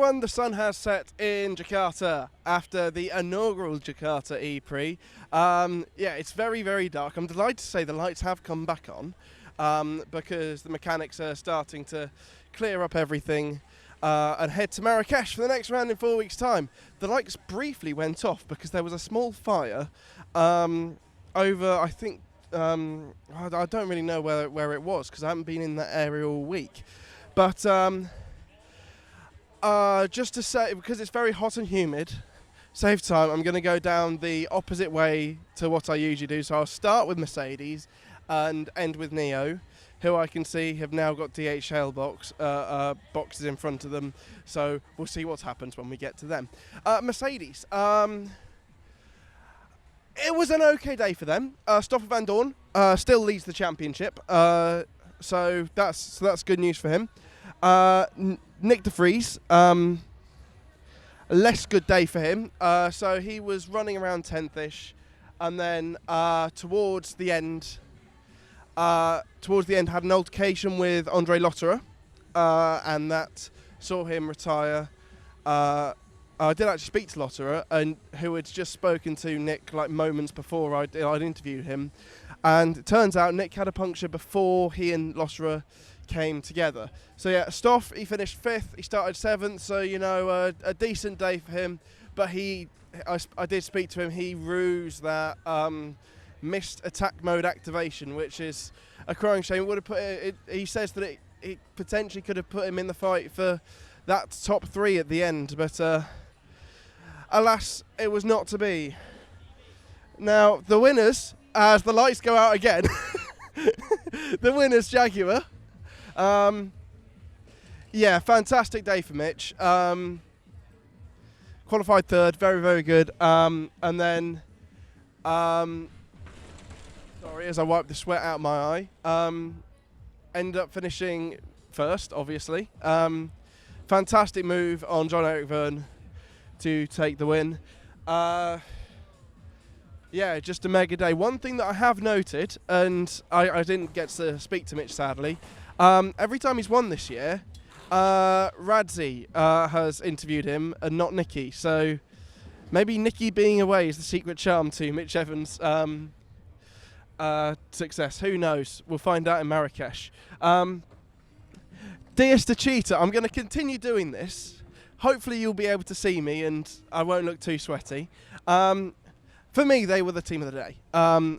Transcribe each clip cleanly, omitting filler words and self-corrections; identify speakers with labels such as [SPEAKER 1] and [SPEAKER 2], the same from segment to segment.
[SPEAKER 1] everyone, the sun has set in Jakarta after the inaugural Jakarta E-Prix. It's very, very dark. I'm delighted to say the lights have come back on because the mechanics are starting to clear up everything and head to Marrakesh for the next round in 4 weeks' time. The lights briefly went off because there was a small fire over, I think, I don't really know where it was because I haven't been in that area all week. But just to say, because it's very hot and humid, save time, I'm going to go down the opposite way to what I usually do. So I'll start with Mercedes and end with Neo, who I can see have now got DHL boxes in front of them. So we'll see what happens when we get to them. Mercedes, it was an okay day for them. Stoffel van Dorn still leads the championship, so that's good news for him. Nick de Vries, less good day for him. So he was running around 10th-ish, and then towards the end had an altercation with Andre Lotterer, and that saw him retire. I did actually speak to Lotterer, and who had just spoken to Nick like moments before I'd interviewed him, and it turns out Nick had a puncture before he and Lotterer came together. So yeah, Stoff, he finished 5th, he started 7th, so a decent day for him. But I did speak to him, he rues that missed attack mode activation, which is a crying shame. It would have put it, he says that it potentially could have put him in the fight for that top 3 at the end, but alas, it was not to be. Now, the winners, as the lights go out again, the winners, Jaguar. Fantastic day for Mitch. Qualified 3rd, very, very good. And then, sorry, as I wipe the sweat out my eye, ended up finishing 1st, obviously. Fantastic move on John-Eric Verne to take the win. Just a mega day. One thing that I have noted, and I didn't get to speak to Mitch sadly, every time he's won this year, Radzi has interviewed him and not Nicky. So maybe Nicky being away is the secret charm to Mitch Evans' success. Who knows? We'll find out in Marrakesh. Dias de Cheetah, I'm going to continue doing this. Hopefully you'll be able to see me and I won't look too sweaty. For me, they were the team of the day.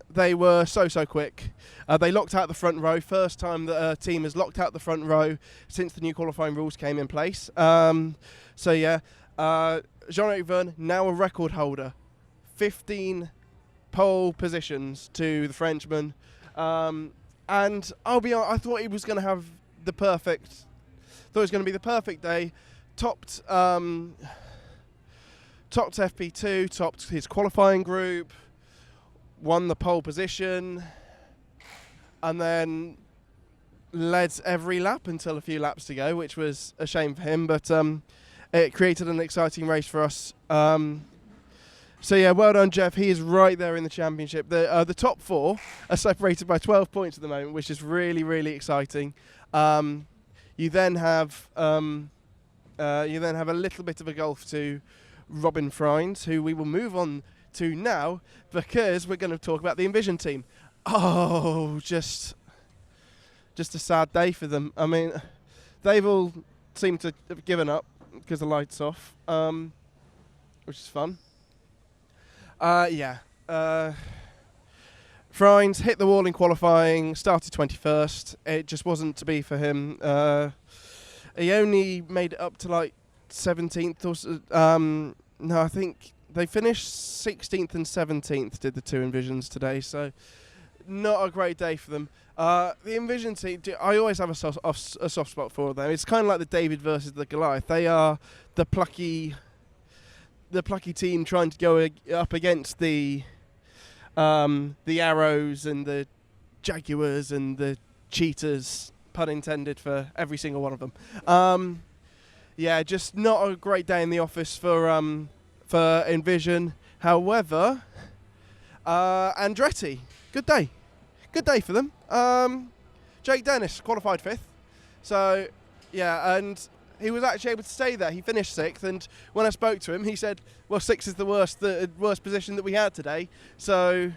[SPEAKER 1] They were so quick. They locked out the front row. First time that a team has locked out the front row since the new qualifying rules came in place. Jean-Eric Verne, now a record holder. 15 pole positions to the Frenchman. And I'll be honest, I thought he was going to have the perfect day. Topped FP2, topped his qualifying group, won the pole position, and then led every lap until a few laps to go, which was a shame for him, but it created an exciting race for us. Well done, Jeff. He is right there in the championship. The top 4 are separated by 12 points at the moment, which is really, really exciting. You then have a little bit of a gulf to Robin Freins, who we will move on to now because we're going to talk about the Envision team. Oh, just a sad day for them. I mean, they've all seemed to have given up because the light's off, which is fun. Freins hit the wall in qualifying, started 21st. It just wasn't to be for him. He only made it up to like 17th or so. No, I think they finished 16th and 17th, did the 2 Envisions today, so not a great day for them. The Envision team, I always have a soft spot for them. It's kind of like the David versus the Goliath. They are the plucky team trying to go up against the Arrows and the Jaguars and the Cheetahs, pun intended for every single one of them. Just not a great day in the office for Envision. However, Andretti, good day for them. Jake Dennis qualified 5th, so and he was actually able to stay there. He finished 6th, and when I spoke to him, he said, well, 6th is the worst position that we had today. So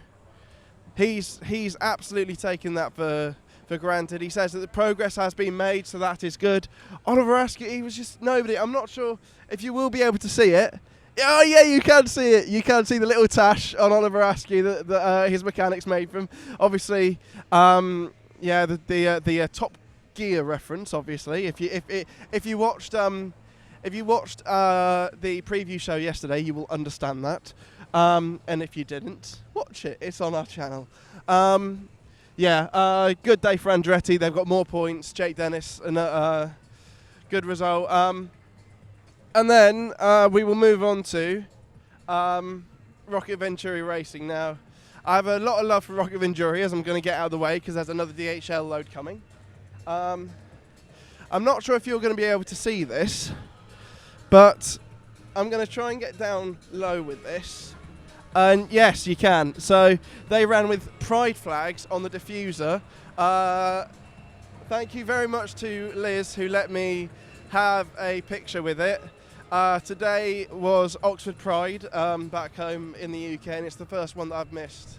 [SPEAKER 1] he's absolutely taken that for granted. He says that the progress has been made, so that is good. Oliver Askew, he was just nobody. I'm not sure if you will be able to see it. Oh yeah, you can see it. You can see the little tash on Oliver Askew that his mechanics made from. Obviously, the Top Gear reference. Obviously, if you watched the preview show yesterday, you will understand that. And if you didn't, watch it. It's on our channel. Good day for Andretti. They've got more points. Jake Dennis, and good result. And then we will move on to Rocket Venturi Racing now. I have a lot of love for Rocket Venturi, as I'm going to get out of the way because there's another DHL load coming. I'm not sure if you're going to be able to see this, but I'm going to try and get down low with this. And yes, you can. So they ran with pride flags on the diffuser. Thank you very much to Liz, who let me have a picture with it. Today was Oxford Pride back home in the UK, and it's the first one that I've missed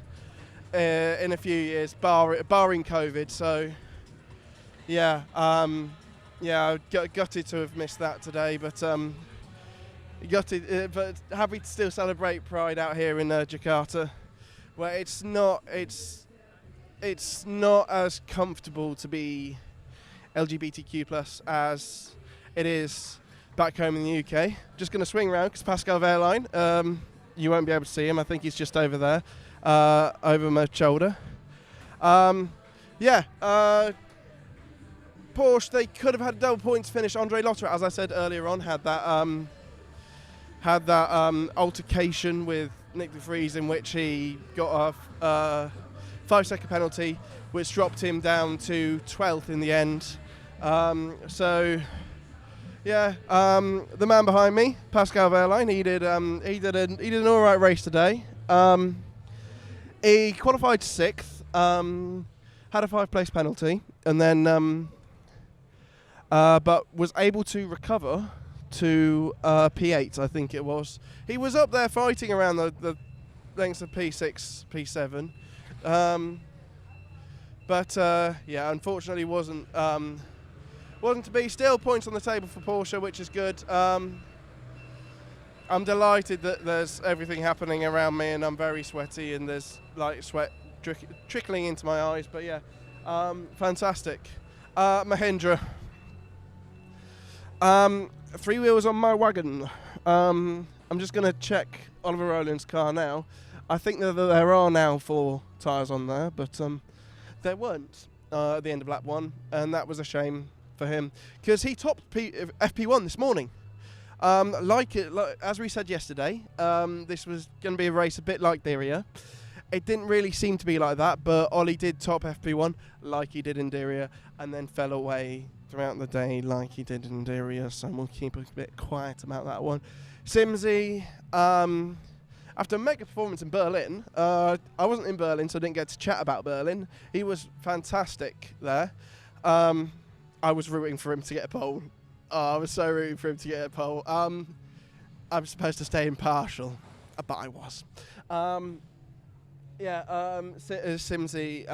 [SPEAKER 1] in a few years, barring COVID. So I'm gutted to have missed that today, but but happy to still celebrate Pride out here in Jakarta, where it's not as comfortable to be LGBTQ+ as it is back home in the UK. Just going to swing around because Pascal Wehrlein, you won't be able to see him. I think he's just over there, over my shoulder. Porsche, they could have had a double points finish. Andre Lotterer, as I said earlier on, had that altercation with Nick de Vries in which he got a 5-second penalty, which dropped him down to 12th in the end. The man behind me, Pascal Wehrlein, he did an all right race today. He qualified 6th, had a 5-place penalty, and then but was able to recover to P8, I think it was. He was up there fighting around the lengths of P6, P7, unfortunately wasn't to be. Still points on the table for Porsche, which is good. I'm delighted that there's everything happening around me, and I'm very sweaty, and there's like sweat trickling into my eyes. But fantastic. Mahindra. 3 wheels on my wagon. I'm just going to check Oliver Rowland's car now. I think that there are now 4 tyres on there, but there weren't at the end of lap 1, and that was a shame for him because he topped FP1 this morning. As we said yesterday, this was going to be a race a bit like Diriyah. It didn't really seem to be like that, but Ollie did top FP1 like he did in Diriyah, and then fell away throughout the day like he did in Diriyah, so we'll keep a bit quiet about that one. Simsy, after a mega performance in Berlin, I wasn't in Berlin, so I didn't get to chat about Berlin. He was fantastic there. I was rooting for him to get a pole. I was so rooting for him to get a pole. I'm supposed to stay impartial, but I was. Simsy,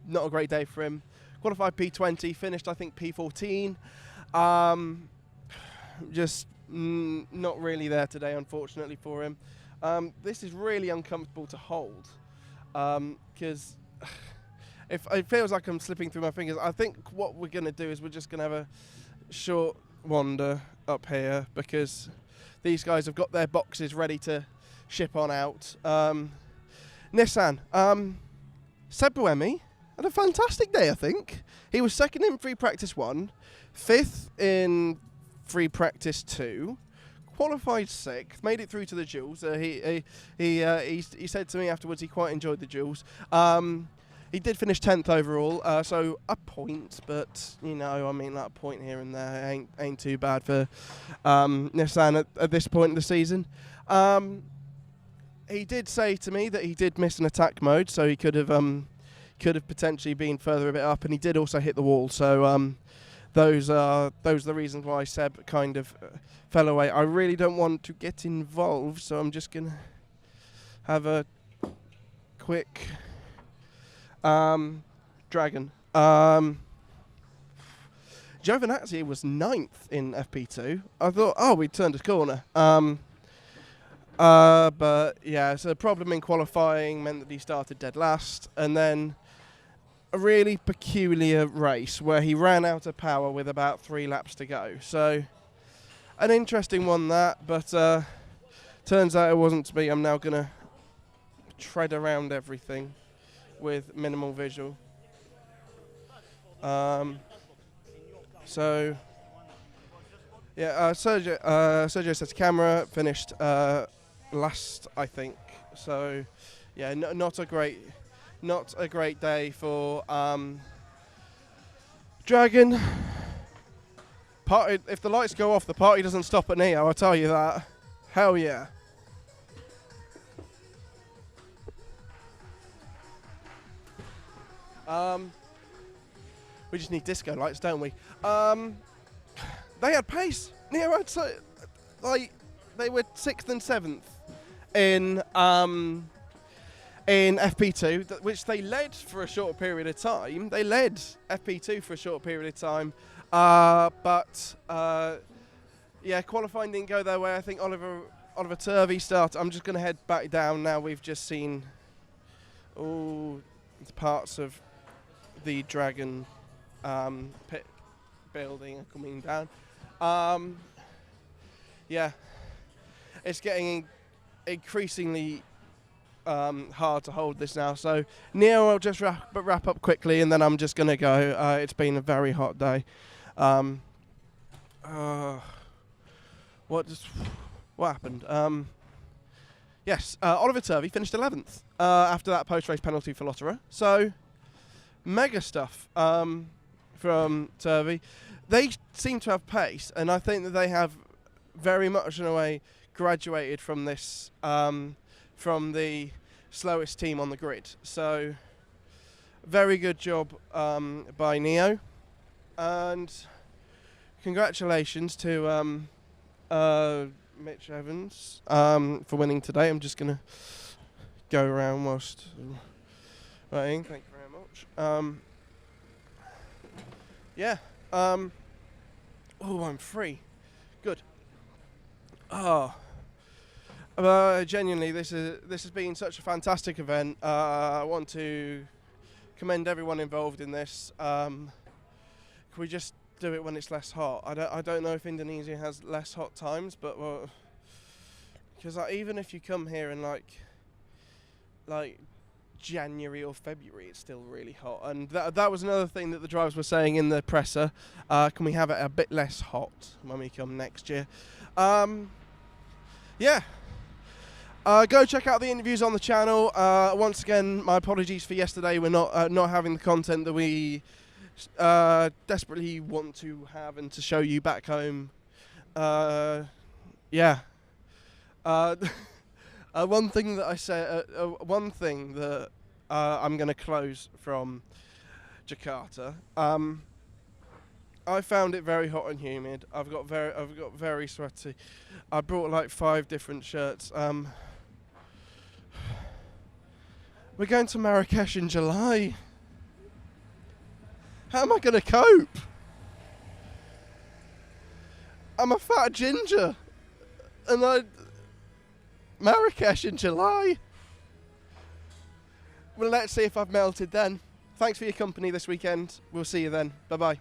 [SPEAKER 1] not a great day for him. Qualified P20, finished I think P14. Not really there today, unfortunately for him. This is really uncomfortable to hold because it feels like I'm slipping through my fingers. I think what we're going to do is we're just going to have a short wander up here because these guys have got their boxes ready to ship on out. Nissan, Seb Buemi had a fantastic day, I think. He was 2nd in free practice 1, 5th in free practice 2, qualified 6th, made it through to the duels. He said to me afterwards he quite enjoyed the duels. He did finish 10th overall, so a point, but a point here and there ain't too bad for Nissan at this point in the season. He did say to me that he did miss an attack mode, so he could have potentially been further a bit up, and he did also hit the wall. So those are the reasons why Seb kind of fell away. I really don't want to get involved, so I'm just gonna have a quick Dragon. Giovinazzi was 9th in FP2. I thought, we turned a corner. But yeah, so the problem in qualifying meant that he started dead last, and then a really peculiar race where he ran out of power with about 3 laps to go. So an interesting one that, but turns out it wasn't to be. I'm now gonna tread around everything with minimal visual. So yeah, Sergio sets camera, finished last, I think. So yeah, not a great day for Dragon. If the lights go off, the party doesn't stop at Neo, I'll tell you that. Hell yeah. We just need disco lights, don't we? They had pace. Neo had they were 6th and 7th in FP2, which they led for a short period of time. They led FP2 for a short period of time, but qualifying didn't go their way. I think Oliver Turvey started. I'm just going to head back down now. We've just seen all the parts of the Dragon pit building are coming down. It's getting increasingly hard to hold this now. So Neo will just wrap up quickly, and then I'm just going to go. It's been a very hot day. What happened? Oliver Turvey finished 11th after that post-race penalty for Lotterer. So mega stuff from Turvey. They seem to have pace, and I think that they have very much in a way graduated from this, from the slowest team on the grid. So very good job by Neo, and congratulations to Mitch Evans for winning today. I'm just going to go around whilst waiting. Thank you very much. I'm free. Good. Genuinely, this has been such a fantastic event. I want to commend everyone involved in this. Can we just do it when it's less hot? I don't know if Indonesia has less hot times, but because even if you come here in like January or February, it's still really hot. And that was another thing that the drivers were saying in the presser. Can we have it a bit less hot when we come next year? Go check out the interviews on the channel. Once again, my apologies for yesterday. We're not having the content that we desperately want to have and to show you back home. One thing that I say, one thing that I'm going to close from Jakarta. I found it very hot and humid. I've got very sweaty. I brought like 5 different shirts. We're going to Marrakesh in July. How am I going to cope? I'm a fat ginger, and Marrakesh in July. Well, let's see if I've melted then. Thanks for your company this weekend. We'll see you then. Bye-bye.